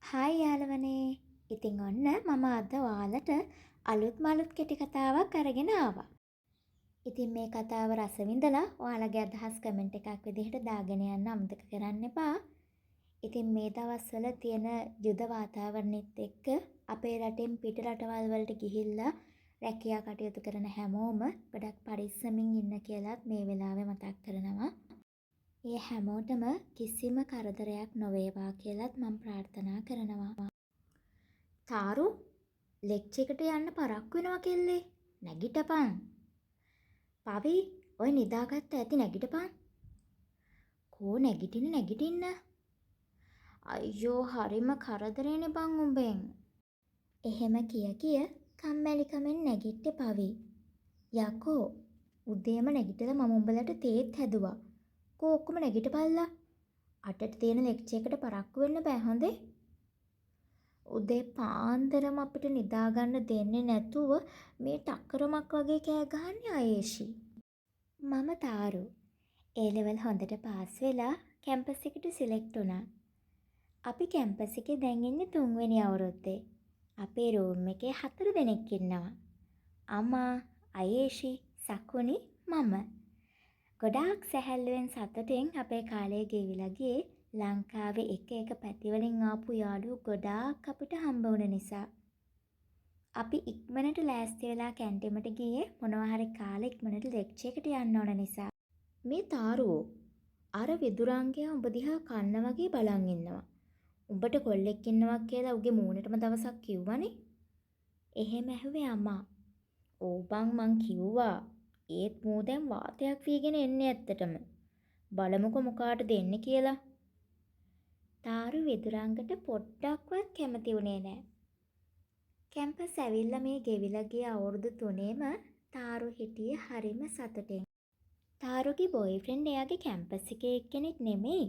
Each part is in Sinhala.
හායි යාළුවනේ. ඉතින් ඔන්න මම අද ඔයාලට අලුත් මලුත් කෙටි කතාවක් අරගෙන ආවා. ඉතින් මේ කතාව රස විඳලා ඔයාලගේ අදහස් කමෙන්ට් එකක් විදිහට දාගෙන යන්න අමතක කරන්න එපා. ඉතින් මේ දවස්වල තියෙන යුද වාතාවරණෙත් එක්ක අපේ රටෙන් පිට රටවල් වලට ගිහිල්ලා රැකියා කටයුතු කරන හැමෝම ගොඩක් පරිස්සමින් ඉන්න කියලාත් මේ වෙලාවේ මතක් කරනවා. ඒ හැමෝටම කිසිම කරදරයක් නොවේවා කියලාත් මම ප්‍රාර්ථනා කරනවා. තාරු ලෙක්චර් එකට යන්න පරක්කු වෙනවා කෙල්ලේ. නැගිටපන්. පවි ඔය නිදාගත්ත ඇති නැගිටපන්. කෝ නැගිටින්න. අයියෝ හරිම කරදරේනේ බං උඹෙන්. එහෙම කිය කම්මැලිකමෙන් නැගිට්ටේ පවි. යකෝ උදේම නැගිටලා මම උඹලට තේත් හැදුවා. කෝ ඔක්කොම නැගිටපල්ලා. 8ට තියෙන ලෙක්චර් එකට පරක්කු වෙන්න බෑ හොඳේ. උදේ පාන්දරම අපිට නිදාගන්න දෙන්නේ නැතුව මේ ටක්කරමක් වගේ කෑ ගහන්නේ අයේෂි. මම තාරු. ඒ ලෙවල් හොඳට පාස් වෙලා කැම්පස් එකට සිලෙක්ට් වුණා. අපි කැම්පස් එකේ දැන් ඉන්නේ 3 වෙනි අවුරුද්දේ. අපේ රූම් එකේ 4 දෙනෙක් ඉන්නවා. අමා, අයේෂි, සකුනි, මම. ගොඩාක් සැහැල්ලුවෙන් සතුටින් අපේ කාලය ගෙවිලා ගියේ ලංකාවේ එක පැතිවලින් ආපු යාළුවෝ ගොඩාක් අපිට හම්බ වුණ නිසා. අපි ඉක්මනට ලෑස්ති වෙලා කැන්ටිමට ගියේ මොනවා හරි කාලා ඉක්මනට ලෙක්චර් එකට යන්න ඕන නිසා. මේ තාරුවෝ අර විදුරංගයා උඹ දිහා කන්න වගේ බලන් ඉන්නවා. උඹට කොල්ලෙක් ඉන්නවා කියලා උගේ මූණටම දවසක් කිව්වනේ. එහෙම ඇහුවේ අම්මා. "ඕ බං මං කිව්වා. ඒත් මූ දැන් වාතයක් වීගෙන එන්නේ ඇත්තටම. බලමුකෝ මොකාට දෙන්නේ කියලා." තාරු විදුරංගට පොඩ්ඩක්වත් කැමති වුණේ නෑ. කැම්පස් ඇවිල්ලා මේ ගෙවිලා ගිය අවුරුදු 3ෙම තාරු හිටියේ හරිම සතුටින්. තාරුගේ බොයිෆ්‍රෙන්ඩ් එයාගේ කැම්පස් එකේ එක්කෙනෙක් නෙමෙයි.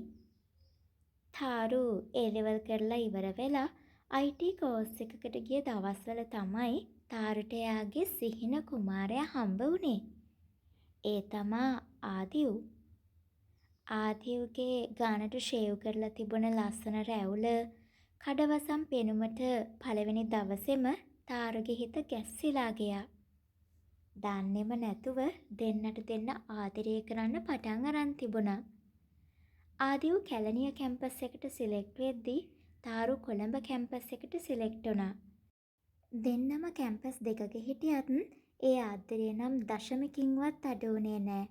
තාරු ඒ ලෙවල් කරලා ඉවර වෙලා IT කෝස් එකකට ගිය දවස්වල තමයි තාරුට එයාගේ සිහින කුමාරයා හම්බ වුණේ. ඒ තමා ආදිව්. ආදිව්ගේ ගානට ෂේව් කරලා තිබුණ ලස්සන රැවුල කඩවසම් පෙනුමට පළවෙනි දවසේම තාරුගේ හිත ගැස්සිලා ගියා. දන්නේම නැතුව දෙන්නට දෙන්න ආදරය කරන්න පටන් අරන් තිබුණා. ආදිව් කැලණිය කැම්පස් එකට සිලෙක්ට් වෙද්දී තාරු කොළඹ කැම්පස් එකට සිලෙක්ට් වුණා. දෙන්නම කැම්පස් දෙකක හිටියත් ඒ ආදරය නම් දශමකින්වත් අඩු වුණේ නෑ.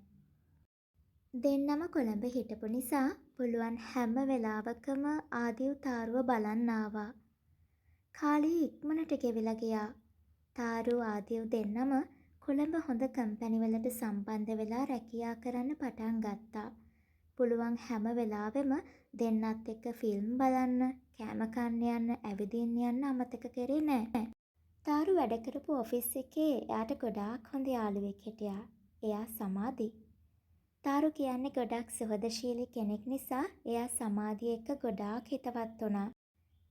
දෙන්නම කොළඹ හිටපු නිසා පුළුවන් හැම වෙලාවකම ආදිව් තාරුව බලන්න ආවා. කාලේ ඉක්මනට ගෙවිලා ගියා. තාරු ආදිව් දෙන්නම කොළඹ හොඳ කම්පැනිවලට සම්බන්ධ වෙලා රැකියා කරන්න පටන් ගත්තා. පුළුවන් හැම වෙලාවෙම දෙන්නත් එක්ක ෆිල්ම් බලන්න, කෑම කන්න යන්න, ඇවිදින්න යන්න අමතක කරේ නෑ. තාරු වැඩ කරපු ඔෆිස් එකේ එයාට ගොඩාක් හොඳ යාළුවෙක් හිටියා. එයා සමාධි. තාරු කියන්නේ ගොඩක් සුහදශීලී කෙනෙක් නිසා එයා සමාධිය එක්ක ගොඩාක් හිතවත් වුණා.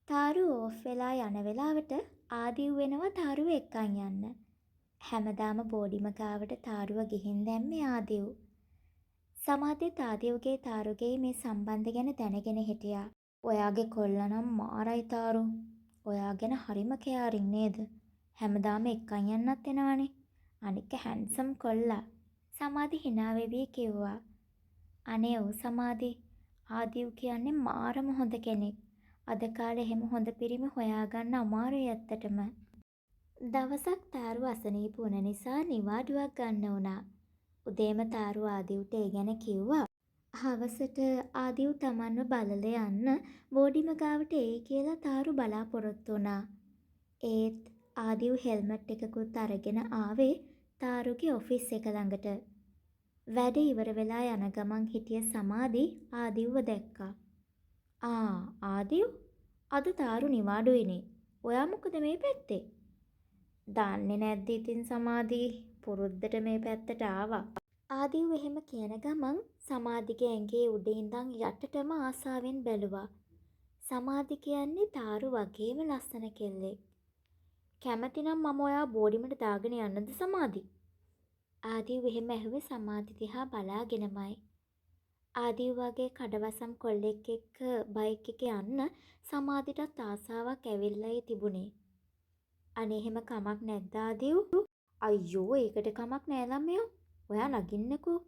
තාරු ඕෆ් වෙලා යන වෙලාවට ආදිව් වෙනවා තාරුව එක්කන් යන්න. හැමදාම බෝඩිම ගාවට තාරුව ගිහින් දැම්මේ ආදිව්. සමාධිත් ආදිව්ගේ තාරුගේ මේ සම්බන්ධ ගැන දැනගෙන හිටියා. ඔයාගේ කොල්ලා නම් මාරයි තාරු. ඔයා ගැන හරිම කෙයාරින් නේද? හැමදාම එක්කන් යන්නත් එනවනේ. අනික හැන්සම් කොල්ලා. සමාධි hina වෙවි කිව්වා. අනේ ඔව් සමාධි. ආදිව් කියන්නේ මාරම හොඳ කෙනෙක්. අද කාලේ එහෙම හොඳ පිරිමි හොයාගන්න අමාරුයි ඇත්තටම. දවසක් තාරුව අසනීප වුණ නිසා නිවාඩුවක් ගන්න වුණා. උදේම තාරුව ආදිව්ට ඒ ගැන කිව්වා. හවසට ආදිව් තමන්ව බලලා යන්න බෝඩිම ගාවට එයි කියලා තාරු බලාපොරොත්තු වුණා. ඒත් ආදිව් හෙල්මට් එකකුත් අරගෙන ආවේ තාරුගේ ඔෆිස් එක ළඟට. වැඩ ඉවර වෙලා යන ගමන් හිටිය සමාධි ආදිව්ව දැක්කා. ආදිව් අද තාරු නිවාඩුයිනේ. ඔයා මොකද මේ පැත්තේ? දන්නේ නැද්ද ඉතින් සමාධි පුරුද්දට මේ පැත්තට ආවා. ආදිව් එහෙම කියන ගමන් සමාධිගේ ඇඟේ උඩ ඉඳන් යටටම ආසාවෙන් බැලුවා. සමාධි කියන්නේ තාරු වගේම ලස්සන කෙල්ලෙක්. කැමතිනම් මම ඔයා බෝඩිමට දාගෙන යන්නද සමාධි? ආදිව් එහෙම ඇහුවේ සමාධි දිහා බලාගෙනමයි. ආදිව වගේ කඩවසම් කොල්ලෙක් එක්ක බයික් එකේ යන්න සමාධිටත් ආසාවක් ඇවිල්ලායි තිබුණේ. අනේ එහෙම කමක් නැද්ද ආදිව්? අයියෝ ඒකට කමක් නෑ ළමයෝ. ඔයා නගින්නකෝ.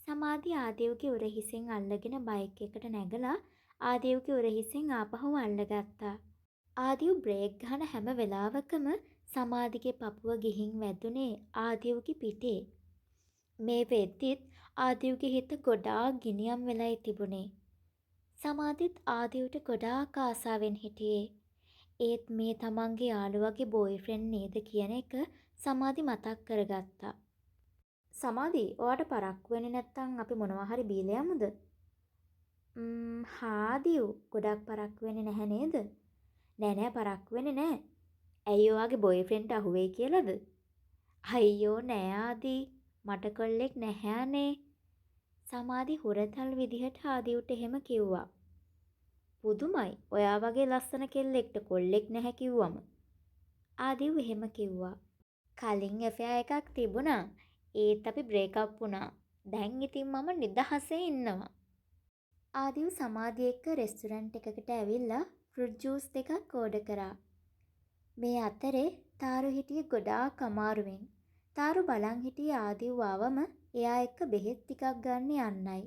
සමාධි ආදිව්ගේ උරහිසෙන් අල්ලගෙන බයික් එකට නැගලා ආදිව්ගේ උරහිසෙන් ආපහු අල්ලගත්තා. ආදිව් බ්‍රේක් ගහන හැම වෙලාවකම සමාධිගේ පපුව ගිහින් වැදුනේ ආදිව්ගේ පිටේ. මේ වෙද්දිත් ආදිව්ගේ හිත ගොඩාක් ගිනියම් වෙලයි තිබුණේ. සමාධිත් ආදිව්ට ගොඩාක් ආසාවෙන් හිටියේ. ඒත් මේ තමන්ගේ යාළුවගේ බෝයිෆ්‍රෙන්ඩ් නේද කියන එක සමාධි මතක් කරගත්තා. සමාධි, ඔයාට පරක්කු වෙන්නේ නැත්තම් අපි මොනවා හරි බීලා යමුද? හාදිව් ගොඩක් පරක්කු වෙන්නේ නැහැ නේද? නෑ පරක්කු වෙන්නේ නෑ. ඇයි ඔයාගේ බෝයිෆ්‍රෙන්ඩ්ට අහුවෙයි කියලාද? අයියෝ නෑ ආදී. මට කොල්ලෙක් නැහැ අනේ. සමාධි හුරතල් විදිහට ආදිව්ට එහෙම කිව්වා. පුදුමයි. ඔයා වගේ ලස්සන කෙල්ලෙක්ට කොල්ලෙක් නැහැ කිව්වම. ආදිව් එහෙම කිව්වා. කලින් ඇෆෙයාර් එකක් තිබුණා. ඒත් අපි බ්‍රේක් අප් වුණා. දැන් ඉතින් මම නිදහසේ ඉන්නවා. ආදිව් සමාධි එක්ක රෙස්ටුරන්ට් එකකට ඇවිල්ලා ෆෘට් ජූස් දෙකක් ඕඩර් කරා. මේ අතරේ තාරු හිටියේ ගොඩාක් අමාරුවෙන්. තාරු බලන් හිටියේ ආදිව් ආවම එයා එක්ක බෙහෙත් ටිකක් ගන්න යන්නයි.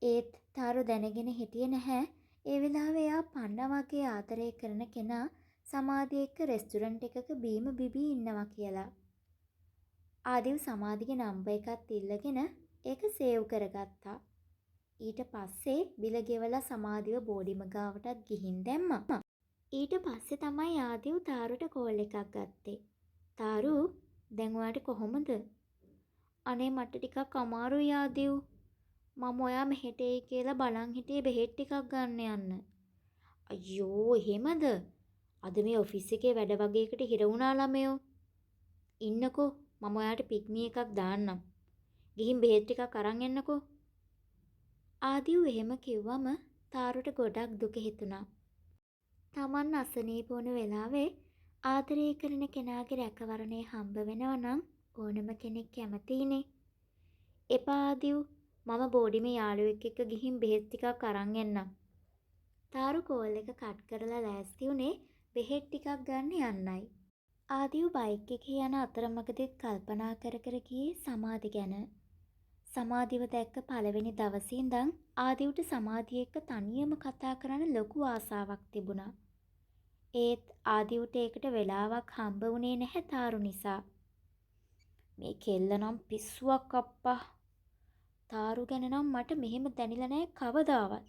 ඒත් තාරු දැනගෙන හිටියේ නැහැ ඒ වෙලාවේ එයා පන්න වගේ ආදරය කරන කෙනා සමාධි එක්ක රෙස්ටුරන්ට් එකක බීම බිබී ඉන්නවා කියලා. ආදිව් සමාධිගේ නම්බර් එකත් ඉල්ලගෙන ඒක සේව් කරගත්තා. ඊට පස්සේ බිල ගෙවලා සමාධිව බෝඩිම ගාවටත් ගිහින් දැම්මා. ඊට පස්සේ තමයි ආදිව් තාරුට කෝල් එකක් ගත්තේ. තාරු, දැන් ඔයාට කොහොමද? අනේ මට ටිකක් අමාරුයි ආදිව්. මම ඔයා මෙහෙට එයි කියලා බලන් හිටියේ බෙහෙත් ටිකක් ගන්න යන්න. අයියෝ එහෙමද? අද මේ ඔෆිස් එකේ වැඩ වගේකට හිර වුණා ළමයෝ. ඉන්නකෝ මම ඔයාට පික්මි එකක් දාන්නම්. ගිහින් බෙහෙත් ටිකක් අරන් එන්නකෝ. ආදිව් එහෙම කිව්වම තාරුට ගොඩක් දුක හිතුණා. තමන් අසනීප වුණ වෙලාවේ ආදරය කරන කෙනාගේ රැකවරණය හම්බ වෙනවා නම් ඕනම කෙනෙක් කැමතියිනේ. එපා ආදිව්, මම බෝඩිමේ යාළුවෙක් එක්ක ගිහින් බෙහෙත් ටිකක් අරන් එන්නම්. තාරු කෝල් එක කට් කරලා ලෑස්ති වුණේ බෙහෙත් ටිකක් ගන්න යන්නයි. ආදිව් බයික් එකේ යන අතරමඟදිත් කල්පනා කර කර ගියේ සමාධි ගැන. සමාධිව දැක්ක පළවෙනි දවසේ ඉඳන් ආදිව්ට සමාධිය එක්ක තනියම කතා කරන්න ලොකු ආසාවක් තිබුණා. ඒත් ආදිව්ට ඒකට වෙලාවක් හම්බ වුණේ නැහැ තාරු නිසා. මේ කෙල්ල නම් පිස්සුවක් අප්පා. තාරු ගැන නම් මට මෙහෙම දැනිලා නැහැ කවදාවත්.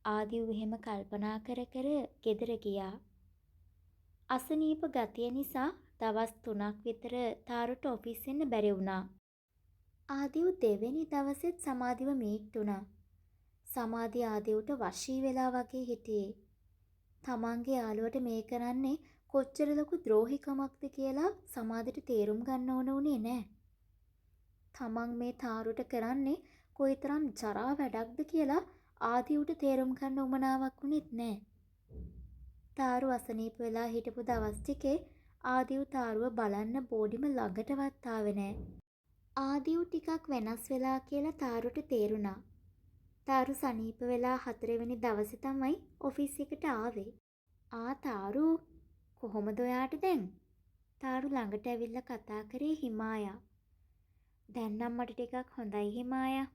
ආදිව් එහෙම කල්පනා කර කර ගෙදර ගියා. අසනීප ගතිය නිසා දවස් 3ක් විතර තාරුට ඔෆිස් එන්න බැරි වුණා. ආදිව් දෙවෙනි දවසෙත් සමාධිව මීට් වුණා. සමාධි ආදිව්ට වශී වෙලා වගේ හිටියේ. තමන්ගේ යාළුවට මේ කරන්නේ කොච්චර ලොකු ද්‍රෝහිකමක්ද කියලා සමාධිට තේරුම් ගන්න ඕන උනේ නෑ. තමන් මේ තාරුට කරන්නේ කොයිතරම් ජරා වැඩක්ද කියලා ආදිව්ට තේරුම් ගන්න උවමනාවක් වුණෙත් නෑ. තාරු අසනීප වෙලා හිටපු දවස් ටිකේ ආදිව් තාරුව බලන්න බෝඩිම ළඟටවත් ආවේ නෑ. ආදිව් ටිකක් වෙනස් වෙලා කියලා තාරුට තේරුණා. තාරු සනීප වෙලා 4 වෙනි දවසේ තමයි ඔෆිස් එකට ආවේ. තාරු, කොහොමද ඔයාට දැන්? තාරු ළඟට ඇවිල්ලා කතා කරේ හිමායා. දැන් නම් මට ටිකක් හොඳයි හිමායා.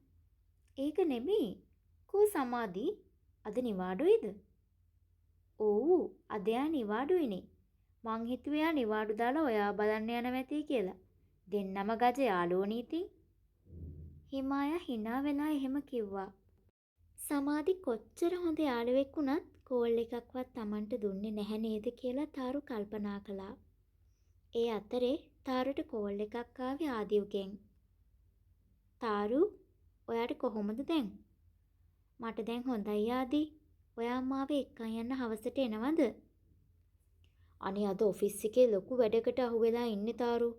ඒක නෙමෙයි. කෝ සමාධි, අද නිවාඩුයිද? ඔව්, අද යා නිවාඩුයිනේ. මං හිතුවේ යා නිවාඩු දාලා ඔයා බලන්න යනවා ඇති කියලා. දෙන්නම ගජ යාළුවෝනේ ඉතින්. හිමායා hina වෙලා එහෙම කිව්වා. සමාධි කොච්චර හොඳ යාළුවෙක් වුණත් කෝල් එකක්වත් Tamanට දුන්නේ නැහැ නේද කියලා තාරු කල්පනා කළා. ඒ අතරේ තාරුට කෝල් එකක් ආවේ ආදිව්ගෙන්. තාරු, ඔයාට කොහොමද දැන්? මට දැන් හොඳයි ආදි. ඔයා මාව එක්කන් යන්න හවසට එනවද? අනේ අද ඔෆිස් එකේ ලොකු වැඩකට අහුවෙලා ඉන්නේ තාරු.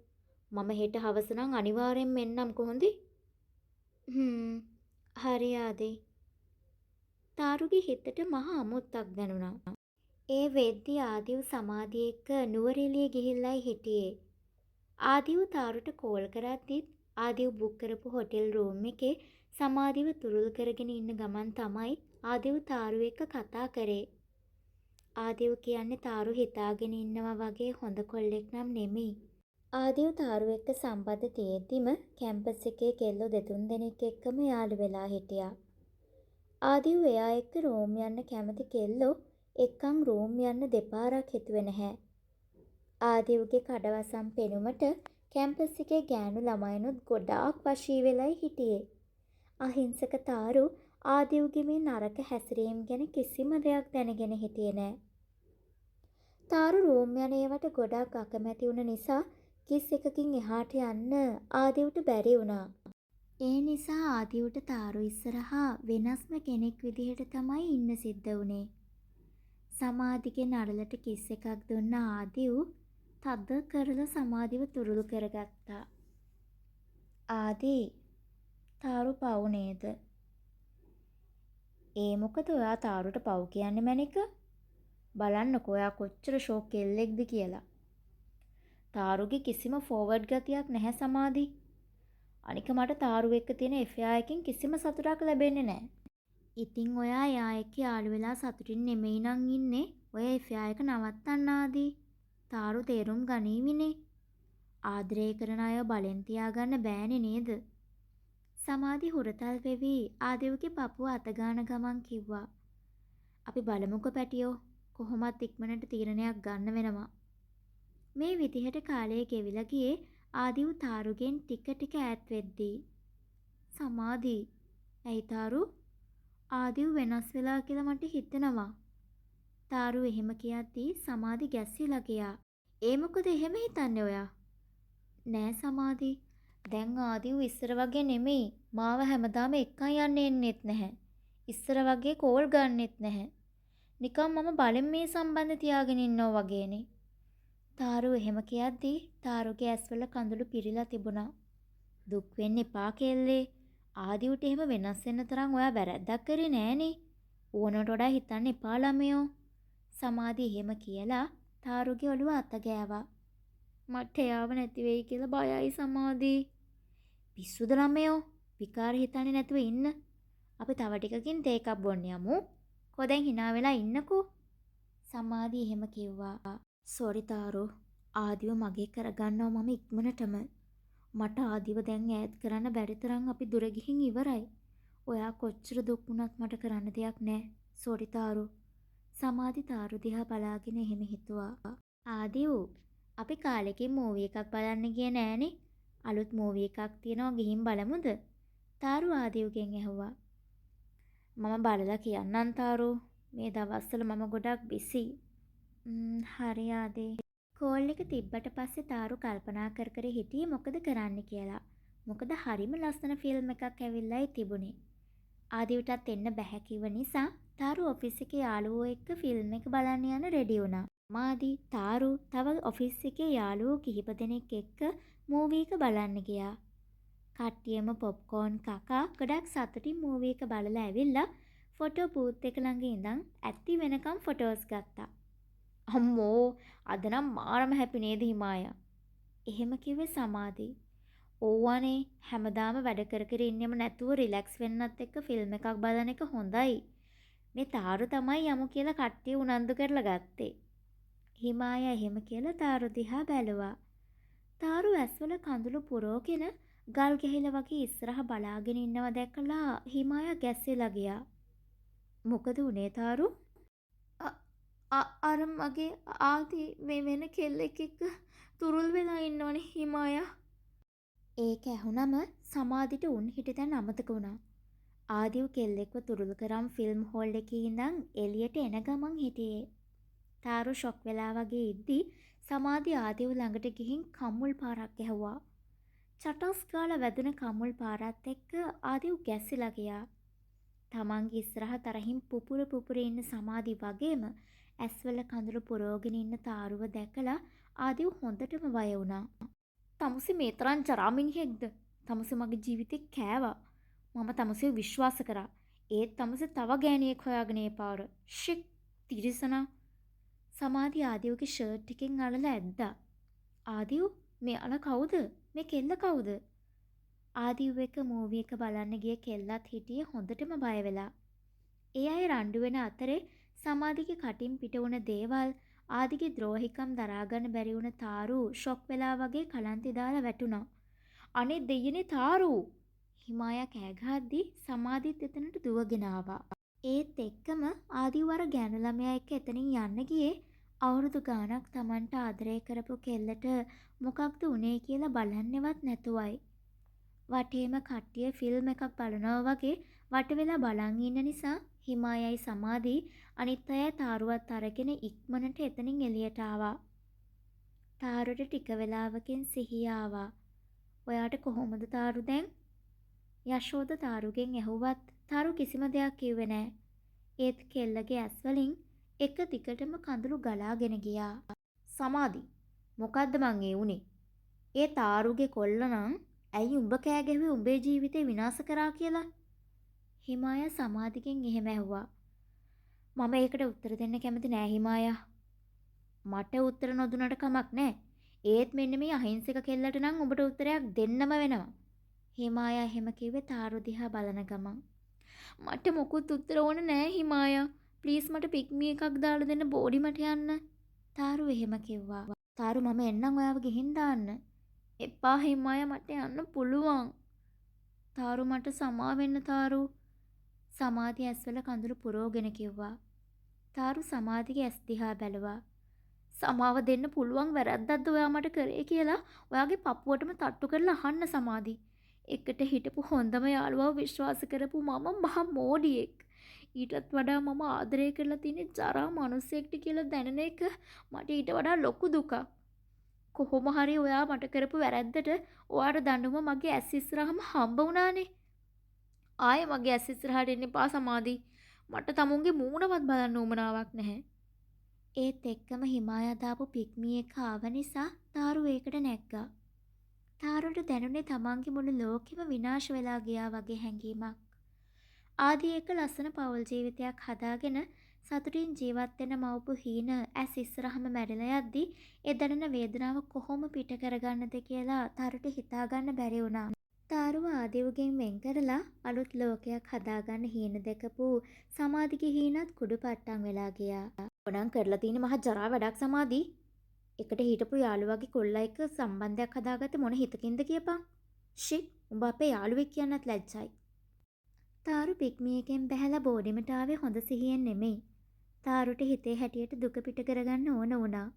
මම හෙට හවස නම් අනිවාර්යෙන්ම එන්නම් කොහොඳ? හරි ආදි. තාරුගේ හිතට මහා අමුත්තක් දැනුණා. ඒ වෙද්දී ආදිව් සමාධිය එක්ක නුවරඑළිය ගිහිල්ලායි හිටියේ. ආදිව් තාරුට කෝල් කරද්දිත් ආදිව් බුක් කරපු හොටෙල් රූම් එකේ සමාධිව තුරුල් කරගෙන ඉන්න ගමන් තමයි ආදිව් තාරු එක්ක කතා කරේ. ආදිව් කියන්නේ තාරු හිතාගෙන ඉන්නවා වගේ හොඳ කොල්ලෙක් නම් නෙමෙයි. ආදිව් තාරු එක්ක සම්බන්ධ තියෙද්දිම කැම්පස් එකේ කෙල්ලෝ දෙතුන් දෙනෙක් එක්කම යාළු වෙලා හිටියා. ආදිව් එයා එක්ක රෝම් යන්න කැමති කෙල්ලෝ එක්කන් රෝම් යන්න දෙපාරක් හිතුවේ නැහැ. ආදිව්ගේ කඩවසම් පෙනුමට කැම්පස් එකේ ගෑනු ළමයිනුත් ගොඩාක් වශී වෙලයි හිටියේ. අහිංසක තාරු ආදිව්ගේ මේ නරක හැසිරීම් ගැන කිසිම දෙයක් දැනගෙන හිටියේ නෑ. තාරු රෝම් යන ඒවට ගොඩාක් අකමැති වුණ නිසා කිස් එකකින් එහාට යන්න ආදිව්ට බැරි වුණා. ඒ නිසා ආදිව්ට තාරු ඉස්සරහා වෙනස්ම කෙනෙක් විදිහට තමයි ඉන්න සිද්ධ වුණේ. සමාධිගේ නළලට කිස් එකක් දුන්න ආදිව් තද කරලා සමාධිව තුරුළු කරගත්තා. ආදී තාරු පව් නේද? ඒ මොකද ඔයා තාරුට පව් කියන්නේ මැනික? බලන්නකෝ ඔයා කොච්චර ෂෝක් කෙල්ලෙක්ද කියලා. තාරුගේ කිසිම ෆෝවර්ඩ් ගතියක් නැහැ සමාධි. අනික මට තාරු එක්ක තියෙන FI එකකින් කිසිම සතුටක් ලැබෙන්නේ නැහැ. ඉතින් ඔයා එයා එක්ක යාළු වෙලා සතුටින් නෙමෙයි නං ඉන්නේ. ඔය FI එක නවත්තන්න ආදී. තාරු තේරුම් ගනීවිනේ. ආදරය කරන අය බලෙන් තියාගන්න බෑනේ නේද? සමාධි හුරතල් වෙවි ආදිව්ගේ පපුව අතගාන ගමන් කිව්වා. අපි බලමුකෝ පැටියෝ. කොහොමත් ඉක්මනට තීරණයක් ගන්න වෙනවා. මේ විදිහට කාලය ගෙවිලා ගියේ ආදිව් තාරුගෙන් ටික ටික ඈත් වෙද්දී. සමාධි, ඇයි තාරු? ආදිව් වෙනස් වෙලා කියලා මට හිතෙනවා. තාරු එහෙම කියද්දී සමාධි ගැස්සිලා ගියා. ඒ මොකද එහෙම හිතන්නේ ඔයා? නෑ සමාධි. දැන් ආදිව් ඉස්සර වගේ නෙමෙයි. මාව හැමදාම එක්කන් යන්න එන්නෙත් නැහැ. ඉස්සර වගේ කෝල් ගන්නෙත් නැහැ. නිකන් මම බලෙන් මේ සම්බන්ධ තියාගෙන ඉන්නව වගේනේ. තාරු එහෙම කියද්දී තාරුගේ ඇස්වල කඳුළු පිරීලා තිබුණා. දුක් වෙන්න එපා කෙල්ලේ. ආදිව්ට එහෙම වෙනස් වෙන්න තරම් ඔයා වැරද්දක් කරේ නෑනේ. ඕනට වඩා හිතන්න එපා ළමයෝ. සමාධි එහෙම කියලා තාරුගේ ඔළුව අත ගෑවා. මට එයාව නැති වෙයි කියලා බයයි සමාධි. පිස්සුද ළමයෝ? විකාර හිතන්නේ නැතුව ඉන්න. අපි තව ටිකකින් තේ එකක් බොන්න යමු. කො දැන් hina වෙලා ඉන්නකෝ. සමාධි එහෙම කිව්වා. සෝරි තාරු. ආදිව මගේ කරගන්නවා මම ඉක්මනටම. මට ආදිව දැන් ඈඩ් කරන්න බැරි තරම් අපි දුර ගිහින් ඉවරයි. ඔයා කොච්චර දුක් වුණත් මට කරන්න දෙයක් නෑ. සෝරි තාරු. සමාධි තාරු දිහා බලාගෙන එහෙම හිතුවා. ආදිව් අපි කාලෙකින් මූවි එකක් බලන්න ගියේ නෑනේ. අලුත් මූවි එකක් තියෙනවා ගිහින් බලමුද? තාරු ආදිව්ගෙන් ඇහුවා. මම බලලා කියන්නම් තාරු. මේ දවස්වල මම ගොඩක් බිසි. හරි ආදී. කෝල් එක තිබ්බට පස්සේ තාරු කල්පනා කර කර හිටියේ මොකද කරන්න කියලා. මොකද හරිම ලස්සන ෆිල්ම් එකක් ඇවිල්ලායි තිබුණේ. ආදිවටත් එන්න බැහැ කිව්ව නිසා තාරු ඔෆිස් එකේ යාළුවෝ එක්ක ෆිල්ම් එක බලන්න යන්න රෙඩි වුණා. මාදි තාරු තව ඔෆිස් එකේ යාළුවෝ කිහිප දෙනෙක් එක්ක මූවි එක බලන්න ගියා. කට්ටියම පොප්කෝන් කකා ගොඩක් සතුටින් මූවි එක බලලා ඇවිල්ලා ෆොටෝ බූත් එක ළඟ ඉඳන් ඇත්ති වෙනකම් ෆොටෝස් ගත්තා. අම්මෝ අද නම් මාරම හැපි නේද හිමායා? එහෙම කිව්වේ සමාධි. ඕවනේ හැමදාම වැඩ කර කර ඉන්නෙම නැතුව රිලැක්ස් වෙන්නත් එක්ක ෆිල්ම් එකක් බලන එක හොඳයි. මේ තාරු තමයි යමු කියලා කට්ටිය උනන්දු කරලා ගත්තේ. හිමායා එහෙම කියලා තාරු දිහා බැලුවා. තාරු ඇස්වල කඳුළු පුරෝගෙන ගල් ගැහිලා වගේ ඉස්සරහ බලාගෙන ඉන්නව දැකලා හිමායා ගැස්සෙලා ගියා. මොකද උනේ තාරු? අර මගේ ආදී මේ වෙන කෙල්ලෙක් එක්ක තුරුල් වෙලා ඉන්නවනේ හිමායා. ඒක ඇහුනම සමාධිට උන් හිටිතැන් අමතක වුණා. ආදිව් කෙල්ලෙක්ව තුරුල් කරම් ෆිල්ම් හෝල් එකේ ඉඳන් එළියට එන ගමන් හිටියේ. තාරු ෂොක් වෙලා වගේ ඉද්දි සමාධි ආදිව් ළඟට ගිහින් කම්මුල් පාරක් ගැහුවා. චටස් ගාලා වැදුන කම්මුල් පාරත් එක්ක ආදිව් ගැස්සිලා ගියා. තමන්ගේ ඉස්සරහ තරහින් පුපුර ඉන්න සමාධි වගේම ඇස්වල කඳුළු පුරෝගෙන ඉන්න තාරුව දැකලා ආදිව් හොඳටම බය වුණා. තමුසෙ මේ තරම් ජරා මිනිහෙක්ද? තමුසෙ මගේ ජීවිතේ කෑවා. මම තමුසෙව විශ්වාස කරා. ඒත් තමුසෙ තව ගෑණියෙක් හොයාගෙන ඒ පාර. ෂිට් තිරිසනා. සමාධි ආදිව්ගේ ෂර්ට් එකෙන් අල්ලලා ඇද්දා. ආදිව් මේ අල කවුද? මේ කෙල්ල කවුද? ආදිව් එක මූවි එක බලන්න ගිය කෙල්ලත් හිටියේ හොඳටම බය වෙලා. ඒ අය රණ්ඩු වෙන අතරේ සමාධිගේ කටින් පිට වුණ දේවල් ආදිගේ ද්‍රෝහිකම් දරාගන්න බැරි වුණ තාරු ෂොක් වෙලා වගේ කලන්තේ දාලා වැටුණා. අනේ දෙයියනේ තාරු! හිමායා කෑ ගහද්දි සමාධිත් එතනට දුවගෙන ආවා. ඒත් එක්කම ආදිව අර ගෑනු ළමයා එක්ක එතනින් යන්න ගියේ අවුරුදු ගාණක් Tamanට ආදරය කරපු කෙල්ලට මොකක්ද උනේ කියලා බලන්නෙවත් නැතුවයි. වටේම කට්ටිය ෆිල්ම් එකක් බලනවා වගේ වට වෙලා බලන් ඉන්න නිසා හිමායයි සමාධි අනිත් අය තාරුවත් අරගෙන ඉක්මනට එතනින් එළියට ආවා. තාරුට ටික වෙලාවකින් සිහිය ආවා. ඔයාට කොහොමද තාරු දැන්? යශෝද තාරුගෙන් ඇහුවත් තාරු කිසිම දෙයක් කිව්වේ නෑ. ඒත් කෙල්ලගේ ඇස් වලින් එක දිගටම කඳුළු ගලාගෙන ගියා. සමාධි මොකද්ද මං ඒ උනේ? ඒ තාරුගේ කොල්ල නම් ඇයි උඹ කෑ ගැහුවේ උඹේ ජීවිතේ විනාශ කරා කියලා? හිමායා සමාධිගෙන් එහෙම ඇහුවා. මම ඒකට උත්තර දෙන්න කැමති නෑ හිමායා. මට උත්තර නොදුන්නට කමක් නෑ. ඒත් මෙන්න මේ අහිංසක කෙල්ලට නම් උඹට උත්තරයක් දෙන්නම වෙනවා. හිමායා එහෙම කිව්වේ තාරු දිහා බලන ගමන්. මට මොකුත් උත්තර ඕන නෑ හිමායා. ප්ලීස් මට පික්මි එකක් දාලා දෙන්න බෝඩිමට යන්න. තාරු එහෙම කිව්වා. තාරු මම එන්නම් ඔයාව ගිහින් දාන්න. එපා හිමායා මට යන්න පුළුවන්. තාරු මට සමා වෙන්න තාරු. සමාධි ඇස්වල කඳුළු පුරෝගෙන කිව්වා. තාරු සමාධිගේ ඇස් දිහා බැලුවා. සමාව දෙන්න පුළුවන් වැරද්දක්ද ඔයා මට කරේ කියලා ඔයාගේ පපුවටම තට්ටු කරලා අහන්න සමාධි. එකට හිටපු හොඳම යාළුවව විශ්වාස කරපු මම මහා මෝඩියෙක්. ඊටත් වඩා මම ආදරය කරලා තියෙන ජරා මිනිස්සෙක්ට කියලා දැනෙන එක මට ඊට වඩා ලොකු දුකක්. කොහොම හරි ඔයා මට කරපු වැරද්දට ඔයාට දඬුවම මගේ ඇස් ඉස්සරහම හම්බ වුණානේ. ආයේ මගේ ඇස් ඉස්සරහට එන්න එපා සමාධි. මට තමුන්ගේ මූණවත් බලන්න උවමනාවක් නැහැ. ඒත් එක්කම හිමායා දාපු පික්මි එක ආව නිසා තාරු ඒකට නැග්ගා. තාරුට දැනුනේ තමන්ගේ මුළු ලෝකෙම විනාශ වෙලා ගියා වගේ හැඟීමක්. ආදී එක ලස්සන පෞල් ජීවිතයක් හදාගෙන සතුටින් ජීවත් වෙන මව්පු හීන ඇස් ඉස්සරහම මැරිලා යද්දි ඒ දැනෙන වේදනාව කොහොම පිට කරගන්නද කියලා තාරුට හිතා ගන්න බැරි වුණා. තාරුව ආදිවගෙන් වෙන් කරලා අලුත් ලෝකයක් හදාගන්න හීන දැකපු සමාධිගේ හීනත් කුඩු පට්ටම් වෙලා ගියා. ඔනම් කරලා තියෙන මහ ජරා වැඩක් සමාධි. එකට හිටපු යාළුවාගේ කොල්ලා එක්ක සම්බන්ධයක් හදාගත්තේ මොන හිතකින්ද කියපන්. ෂි, උඹ අපේ යාළුවෙක් කියන්නත් ලැජ්ජයි. තාරු පික්මි එකෙන් බැහැලා බෝඩිමට ආවේ හොඳ සිහියෙන් නෙමෙයි. තාරුට හිතේ හැටියට දුක පිට කරගන්න ඕන වුණා.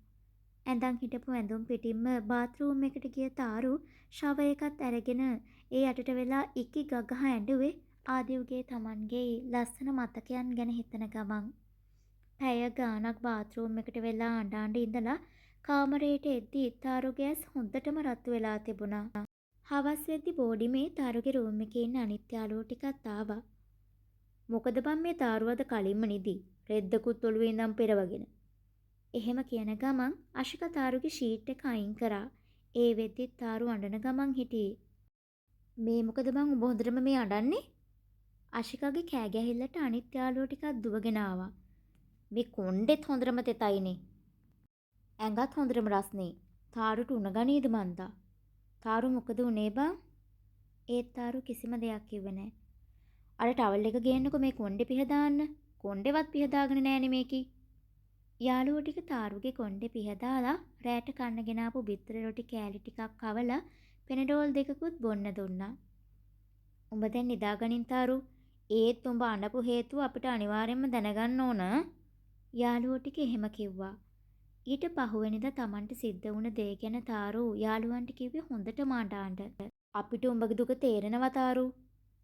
ඇඳන් හිටපු ඇඳුම් පිටින්ම බාත්රූම් එකට ගිය තාරු ෂවර් එකත් අරගෙන ඒ යටට වෙලා ඉකි ගගහ ඇඬුවේ ආදිව්ගේ Tamanගේ ලස්සන මතකයන් ගැන හිතන ගමන්. පැය ගාණක් බාත්රූම් එකට වෙලා අඬ ඉඳලා කාමරයට එද්දි තාරුගේ ඇස් හොඳටම රතු වෙලා තිබුණා. හවස් වෙද්දි බෝඩිමේ තාරුගේ රූම් එකේ ඉන්න අනිත් යාළුවෝ ටිකත් ආවා. මොකද බං මේ තාරුවද කලින්ම නිදි. රෙද්දකුත් ඔළුවේ ඉඳන් පෙරවගෙන. එහෙම කියන ගමන් අශික තාරුගේ ෂීට් එක අයින් කරා. ඒ වෙද්දි තාරු අඬන ගමන් හිටියේ. මේ මොකද බං උඹ හොඳටම මේ අඬන්නේ? අශිකගේ කෑ ගැහිල්ලට අනිත් යාළුවෝ ටිකක් දුවගෙන ආවා. මේ කොණ්ඩෙත් හොඳටම තෙතයිනේ. ඇඟත් හොඳටම රස්නේ. තාරුට උණ ගනීද මන්දා? තාරු මොකද උනේ බං? ඒත් තාරු කිසිම දෙයක් කිව්වේ නැහැ. අර ටවල් එක ගේන්නකෝ මේ කොණ්ඩේ පිහදාන්න. කොණ්ඩේවත් පිහදාගෙන නෑනේ මේකේ. යාළුවෝ ටික තාරුගේ කොණ්ඩේ පිහදාලා රෑට කන්න ගෙනාපු බිත්තර රොටි කෑලි ටිකක් කවලා පෙනඩෝල් දෙකකුත් බොන්න දුන්නා. උඹ දැන් නිදාගනින් තාරු. ඒත් උඹ අඬපු හේතුව අපිට අනිවාර්යෙන්ම දැනගන්න ඕන. යාළුවෝ ටික එහෙම කිව්වා. ඊට පහුවෙනිදා Tamanට සිද්ධ වුණ දේ ගැන තාරු යාළුවන්ට කිව්වේ හොඳටම අඬ. අපිට උඹගේ දුක තේරෙනවා තාරු.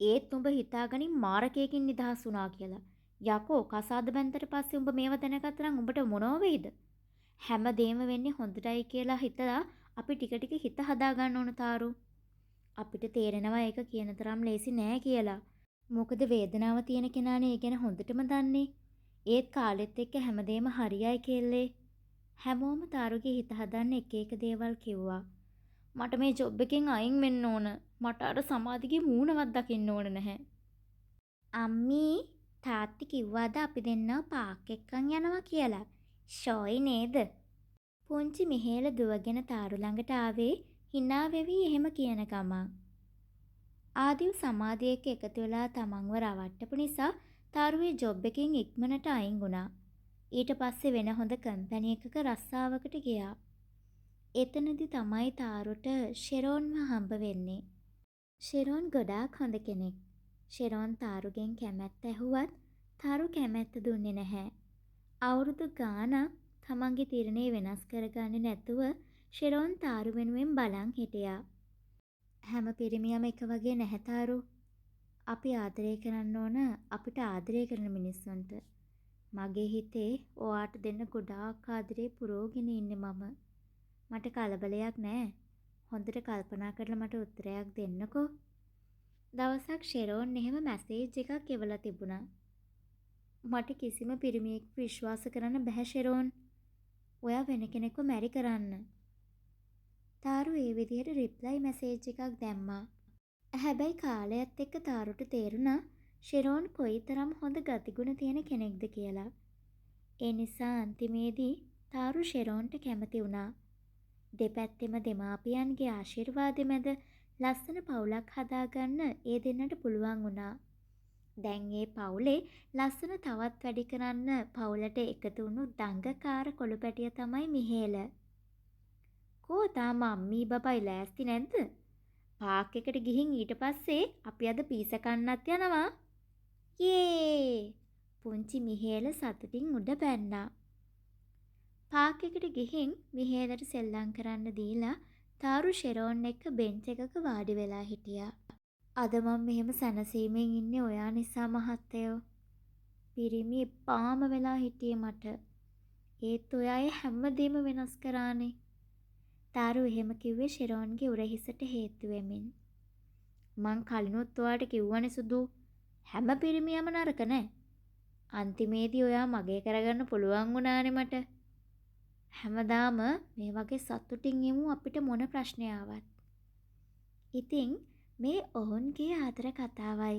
ඒත් උඹ හිතාගනින් මාරකයකින් නිදහස් වුණා කියලා. යකෝ කසාද බැන්දට පස්සේ උඹ මේව දැනගත්තා නම් උඹට මොනව වෙයිද? හැමදේම වෙන්නේ හොඳටයි කියලා හිතලා අපි ටික ටික හිත හදාගන්න ඕන තාරු. අපිට තේරෙනවා ඒක කියන තරම් ලේසි නෑ කියලා. මොකද වේදනාව තියෙන කෙනානේ ඒ ගැන හොඳටම දන්නේ. ඒත් කාලෙත් එක්ක හැමදේම හරියයි කෙල්ලේ. හැමෝම තාරුගේ හිත හදන්න එක එක දේවල් කිව්වා. මට මේ ජොබ් එකෙන් අයින් වෙන්න ඕන. මට අර සමාධිගේ මූණවත් දකින්න ඕන නැහැ. අම්මී තාත්ති කිව්වාද අපි දෙන්නව පාක් එක්කන් යනවා කියලා. ෂෝයි නේද? පුංචි මිහේල දුවගෙන තාරු ළඟට ආවේ hina වෙවි එහෙම කියන ගමන්. ආදිව සමාධියක එකතු වෙලා තමන්ව රවට්ටපු නිසා තාරුවේ ජොබ් එකෙන් ඉක්මනට අයින් වුණා. ඊට පස්සේ වෙන හොඳ කම්පැනි එකක රස්සාවකට ගියා. එතනදි තමයි තාරුට ෂෙරෝන්ව හම්බ වෙන්නේ. ෂෙරෝන් ගොඩාක් හොඳ කෙනෙක්. ෂෙරෝන් තාරුගෙන් කැමැත්ත ඇහුවත් තාරු කැමැත්ත දුන්නේ නැහැ. අවුරුදු ගාණක් තමන්ගේ තීරණේ වෙනස් කරගන්නේ නැතුව ෂෙරෝන් තාරු වෙනුවෙන් බලන් හිටියා. හැම පිරිමියම එක වගේ නැහැ තාරු. අපි ආදරය කරන්න ඕන අපිට ආදරය කරන මිනිස්සුන්ට. මගේ හිතේ ඔයාට දෙන්න ගොඩාක් ආදරේ පුරෝගෙන ඉන්නේ මම. මට කලබලයක් නෑ. හොඳට කල්පනා කරලා මට උත්තරයක් දෙන්නකෝ. දවසක් ෂෙරෝන් එහෙම මැසේජ් එකක් එවලා තිබුණා. මට කිසිම පිරිමියෙක් විශ්වාස කරන්න බැහැ ෂෙරෝන්. ඔයා වෙන කෙනෙක්ව මැරි කරන්න. තාරු ඒ විදිහට රිප්ලයි මැසේජ් එකක් දැම්මා. හැබැයි කාලයත් එක්ක තාරුට තේරුණා ෂෙරෝන් කොයිතරම් හොඳ ගතිගුණ තියෙන කෙනෙක්ද කියලා. ඒ නිසා අන්තිමේදී තාරු ෂෙරෝන්ට කැමති වුණා. දෙපැත්තෙම දෙමාපියන්ගේ ආශිර්වාදෙ මැද ලස්සන පවුලක් හදාගන්න ඒ දෙන්නට පුළුවන් වුණා. දැන් ඒ පවුලේ ලස්සන තවත් වැඩි කරන්න පවුලට එකතු වුණු දංගකාර කොළුපැටිය තමයි මිහේල. කෝ තාම අම්මී බබයි ලෑස්ති නැද්ද? පාක් එකට ගිහින් ඊට පස්සේ අපි අද පීස කන්නත් යනවා. යේ! පුංචි මිහේල සතුටින් උඩ පැන්නා. පාක් එකට ගිහින් මිහේලට සෙල්ලම් කරන්න දීලා තාරු ෂෙරෝන් එක්ක බෙන්ච් එකක වාඩි වෙලා හිටියා. අද මම මෙහෙම සැනසීමෙන් ඉන්නේ ඔයා නිසා මහත්තයෝ. පිරිමි එපාම වෙලා හිටියේ මට. ඒත් ඔයා ඒ හැමදේම වෙනස් කරානේ. තාරු එහෙම කිව්වේ ෂෙරෝන්ගේ උරහිසට හේතු වෙමින්. මං කලිනුත් ඔයාට කිව්වනේ සුදු හැම පිරිමියම නරක නෑ. අන්තිමේදී ඔයා මගේ කරගන්න පුළුවන් වුණානේ මට. හැමදාම මේ වගේ සතුටින් ඉමු අපිට මොන ප්‍රශ්නය ආවත්. ඉතින් මේ ඔවුන්ගේ ආදර කතාවයි.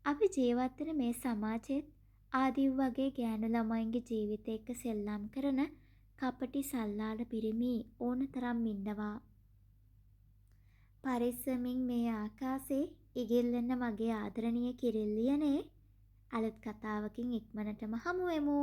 අපි ජීවත් වෙන මේ සමාජෙත් ආදිව් වගේ ගෑනු ළමයින්ගේ ජීවිත එක්ක සෙල්ලම් කරන කපටි සල්ලාල පිරිමි ඕනතරම් ඉන්නවා. පරිස්සමින් මේ ආකාශේ ඉගිල්ලෙන්න මගේ ආදරණීය කිරිල්ලියනේ. අලුත් කතාවකින් ඉක්මනටම හමු වෙමු.